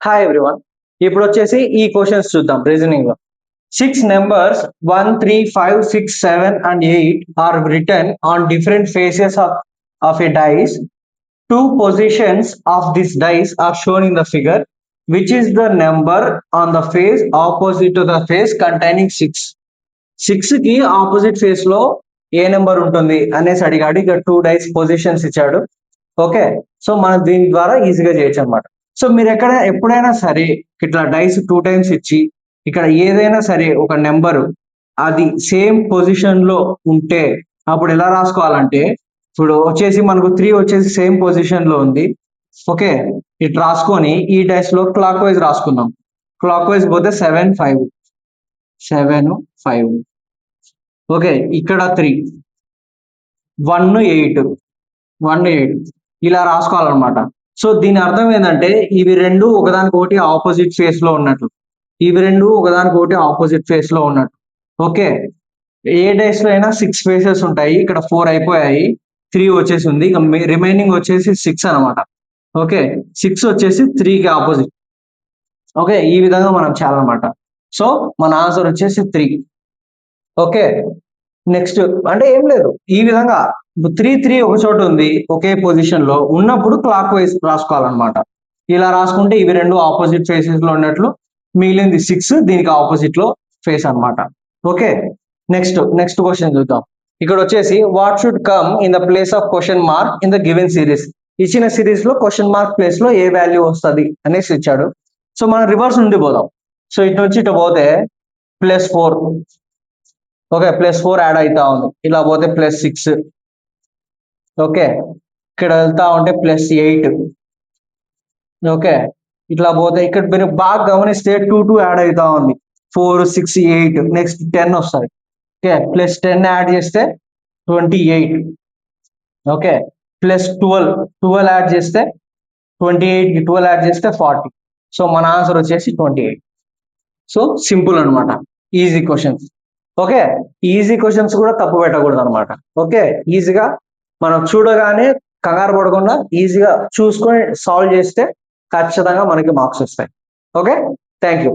Hi everyone. ఇప్పుడు వచ్చేసి ఈ క్వశ్చన్స్ చూద్దాం రీజనింగ్ లో. 6 numbers 1, 3, 5, 6, 7 and 8 are written on different faces of a dice. Two positions of this dice are shown in the figure. Which is the number on the face opposite to the face containing 6? 6 కి opposite face లో ఏ number ఉంటుంది అనేసి అడిగాడు. ఇక్కడ 2 dice positions ఇచ్చాడు. Okay, so మనం దీని ద్వారా ఈజీగా చేయొచ్చు అనమాట. సో మీరు ఎప్పుడైనా సరే ఇట్లా డైస్ 2 టైమ్స్ ఇచ్చి ఇక్కడ ఏదైనా సరే ఒక నెంబరు అది సేమ్ పొజిషన్ లో ఉంటే అప్పుడు ఎలా రాసుకోవాలంటే, ఇప్పుడు వచ్చేసి మనకు 3 వచ్చేసి సేమ్ పొజిషన్ లో ఉంది. ఓకే, ఇటు రాసుకొని ఈ డైస్ లో క్లాక్ వైజ్ రాసుకుందాం. క్లాక్ వైజ్ పోతే 7, 5 7, 5. ఓకే, ఇక్కడ 3 1, 8 1, 8 ఇలా రాసుకోవాలన్నమాట. సో దీని అర్థం ఏంటంటే ఇవి రెండు ఒకదానికొకటి ఆపోజిట్ ఫేస్ లో ఉన్నట్లు, ఇవి రెండు ఒకదానికొకటి ఆపోజిట్ ఫేస్ లో ఉన్నట్టు. ఓకే, ఏ డేస్ లో అయినా 6 ఫేసెస్ ఉంటాయి. ఇక్కడ 4 అయిపోయాయి, 3 వచ్చేసి ఉంది, ఇక రిమైనింగ్ వచ్చేసి 6 అనమాట. ఓకే, 6 వచ్చేసి 3కి ఆపోజిట్. ఓకే, ఈ విధంగా మనం చేయాలన్నమాట. సో మన ఆన్సర్ వచ్చేసి 3. ఓకే, నెక్స్ట్ అంటే ఏం లేదు, ఈ విధంగా 3, 3 ఒక చోట ఉంది ఒకే పొజిషన్ లో ఉన్నప్పుడు క్లాక్ వైజ్ రాసుకోవాలన్నమాట. ఇలా రాసుకుంటే ఇవి రెండు ఆపోజిట్ ఫేసెస్ లో ఉన్నట్లు, మిగిలింది 6 దీనికి ఆపోజిట్ లో ఫేస్ అన్నమాట. ఓకే, నెక్స్ట్ క్వశ్చన్ చూద్దాం. ఇక్కడ వచ్చేసి what should come in the place of question mark in the given series. ఇచ్చిన సిరీస్ లో క్వశ్చన్ మార్క్ ప్లేస్ లో ఏ వాల్యూ వస్తుంది అనేసి ఇచ్చాడు. సో మనం రివర్స్ నుండి పోదాం. సో ఇటు నుంచి ఇటు పోతే +4. ఓకే, +4 యాడ్ అవుతా ఉంది. ఇలా పోతే +6. ఓకే, ఇక్కడ వెళ్తా ఉంటే +8. ఓకే, ఇట్లా పోతే ఇక్కడ మీరు బాగా గమనిస్తే 2, 2 యాడ్ అవుతా ఉంది. 4, 6, 8 నెక్స్ట్ 10 వస్తుంది. ఓకే, +10 యాడ్ చేస్తే 28. ఓకే, +12 యాడ్ చేస్తే 28 కి 12 యాడ్ చేస్తే 40. సో మన ఆన్సర్ వచ్చేసి 28. సో సింపుల్ అనమాట, easy questions. Okay, easy questions కూడా తప్పు పెట్టకూడదు అనమాట. ఓకే, ఈజీగా మనం చూడగానే కంగారు పడకుండా ఈజీగా చూసుకొని సాల్వ్ చేస్తే ఖచ్చితంగా మనకి మార్క్స్ వస్తాయి. Okay, thank you.